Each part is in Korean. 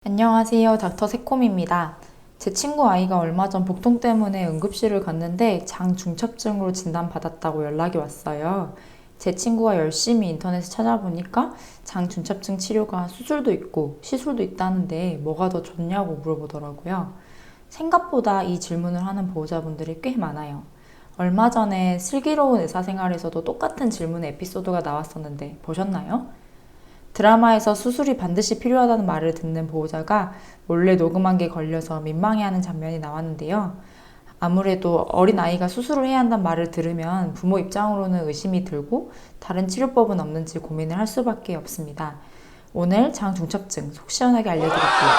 안녕하세요. 닥터 새콤입니다. 제 친구 아이가 얼마 전 복통 때문에 응급실을 갔는데 장중첩증으로 진단받았다고 연락이 왔어요. 제 친구가 열심히 인터넷에 찾아보니까 장중첩증 치료가 수술도 있고 시술도 있다는데 뭐가 더 좋냐고 물어보더라고요. 생각보다 이 질문을 하는 보호자분들이 꽤 많아요. 얼마 전에 슬기로운 의사생활에서도 똑같은 질문의 에피소드가 나왔었는데 보셨나요? 드라마에서 수술이 반드시 필요하다는 말을 듣는 보호자가 몰래 녹음한 게 걸려서 민망해하는 장면이 나왔는데요. 아무래도 어린아이가 수술을 해야 한다는 말을 들으면 부모 입장으로는 의심이 들고 다른 치료법은 없는지 고민을 할 수밖에 없습니다. 오늘 장중첩증 속 시원하게 알려드릴게요.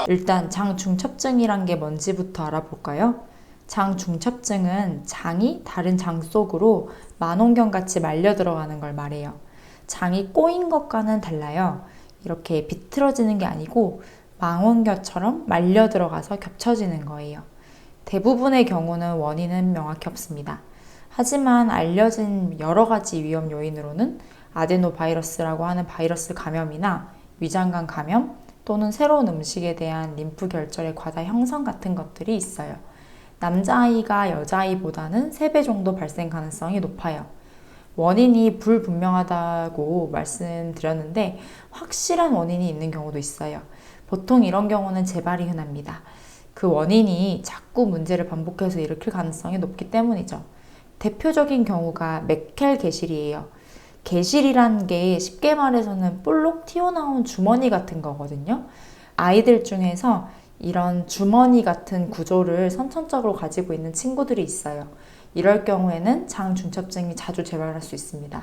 일단 장중첩증이란 게 뭔지부터 알아볼까요? 장중첩증은 장이 다른 장 속으로 만원경같이 말려 들어가는 걸 말해요. 장이 꼬인 것과는 달라요. 이렇게 비틀어지는 게 아니고 망원경처럼 말려 들어가서 겹쳐지는 거예요. 대부분의 경우는 원인은 명확히 없습니다. 하지만 알려진 여러 가지 위험 요인으로는 아데노바이러스라고 하는 바이러스 감염이나 위장관 감염 또는 새로운 음식에 대한 림프 결절의 과다 형성 같은 것들이 있어요. 남자아이가 여자아이보다는 3배 정도 발생 가능성이 높아요. 원인이 불분명하다고 말씀드렸는데 확실한 원인이 있는 경우도 있어요. 보통 이런 경우는 재발이 흔합니다. 그 원인이 자꾸 문제를 반복해서 일으킬 가능성이 높기 때문이죠. 대표적인 경우가 메켈 개실이에요. 개실이란 게 쉽게 말해서는 볼록 튀어나온 주머니 같은 거거든요. 아이들 중에서 이런 주머니 같은 구조를 선천적으로 가지고 있는 친구들이 있어요. 이럴 경우에는 장중첩증이 자주 재발할 수 있습니다.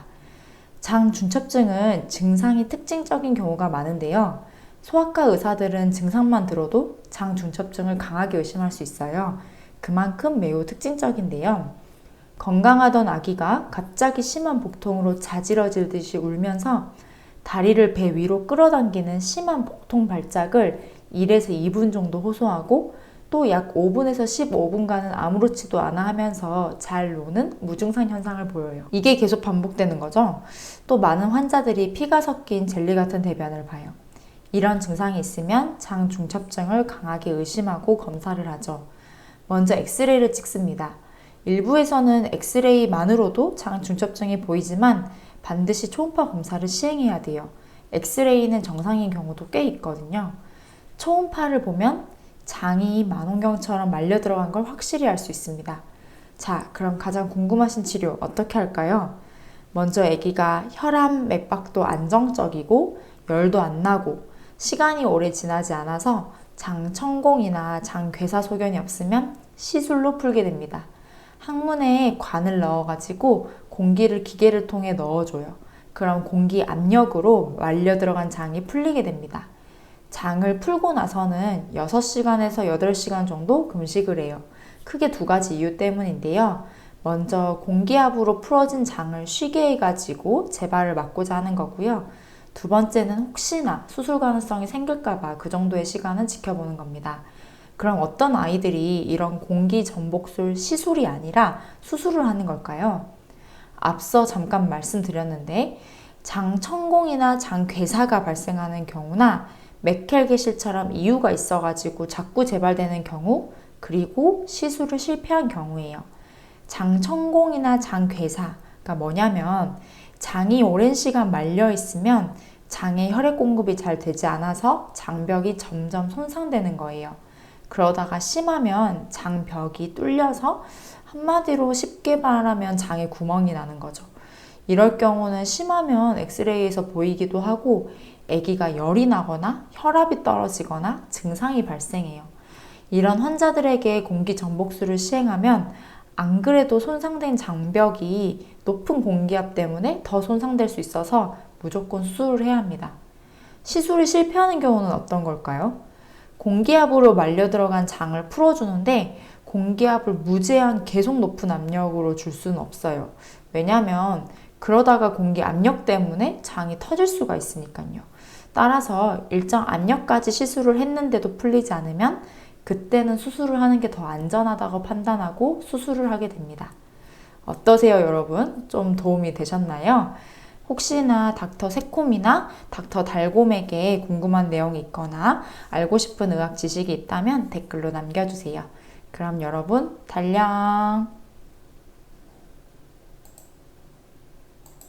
장중첩증은 증상이 특징적인 경우가 많은데요. 소아과 의사들은 증상만 들어도 장중첩증을 강하게 의심할 수 있어요. 그만큼 매우 특징적인데요. 건강하던 아기가 갑자기 심한 복통으로 자지러지듯이 울면서 다리를 배 위로 끌어당기는 심한 복통 발작을 1에서 2분 정도 호소하고 또 약 5분에서 15분간은 아무렇지도 않아 하면서 잘 노는 무증상 현상을 보여요. 이게 계속 반복되는 거죠. 또 많은 환자들이 피가 섞인 젤리 같은 대변을 봐요. 이런 증상이 있으면 장중첩증을 강하게 의심하고 검사를 하죠. 먼저 엑스레이를 찍습니다. 일부에서는 엑스레이만으로도 장중첩증이 보이지만 반드시 초음파 검사를 시행해야 돼요. 엑스레이는 정상인 경우도 꽤 있거든요. 초음파를 보면 장이 만원경처럼 말려 들어간 걸 확실히 알 수 있습니다. 자, 그럼 가장 궁금하신 치료 어떻게 할까요? 먼저 아기가 혈압, 맥박도 안정적이고 열도 안 나고 시간이 오래 지나지 않아서 장천공이나 장괴사 소견이 없으면 시술로 풀게 됩니다. 항문에 관을 넣어가지고 공기를 기계를 통해 넣어줘요. 그럼 공기 압력으로 말려 들어간 장이 풀리게 됩니다. 장을 풀고 나서는 6시간에서 8시간 정도 금식을 해요. 크게 2가지 이유 때문인데요. 먼저 공기압으로 풀어진 장을 쉬게 해가지고 재발을 막고자 하는 거고요. 2번째는 혹시나 수술 가능성이 생길까봐 그 정도의 시간은 지켜보는 겁니다. 그럼 어떤 아이들이 이런 공기 전복술 시술이 아니라 수술을 하는 걸까요? 앞서 잠깐 말씀드렸는데 장천공이나 장괴사가 발생하는 경우나 메켈 개실처럼 이유가 있어가지고 자꾸 재발되는 경우, 그리고 시술을 실패한 경우예요. 장천공이나 장괴사가 뭐냐면 장이 오랜 시간 말려 있으면 장에 혈액 공급이 잘 되지 않아서 장벽이 점점 손상되는 거예요. 그러다가 심하면 장벽이 뚫려서 한마디로 쉽게 말하면 장에 구멍이 나는 거죠. 이럴 경우는 심하면 엑스레이에서 보이기도 하고 아기가 열이 나거나 혈압이 떨어지거나 증상이 발생해요. 이런 환자들에게 공기 전복술을 시행하면 안 그래도 손상된 장벽이 높은 공기압 때문에 더 손상될 수 있어서 무조건 수술을 해야 합니다. 시술이 실패하는 경우는 어떤 걸까요? 공기압으로 말려 들어간 장을 풀어주는데 공기압을 무제한 계속 높은 압력으로 줄 수는 없어요. 왜냐하면 그러다가 공기 압력 때문에 장이 터질 수가 있으니까요. 따라서 일정 압력까지 시술을 했는데도 풀리지 않으면 그때는 수술을 하는 게 더 안전하다고 판단하고 수술을 하게 됩니다. 어떠세요, 여러분? 좀 도움이 되셨나요? 혹시나 닥터 새콤이나 닥터 달곰에게 궁금한 내용이 있거나 알고 싶은 의학 지식이 있다면 댓글로 남겨주세요. 그럼 여러분, 달녕!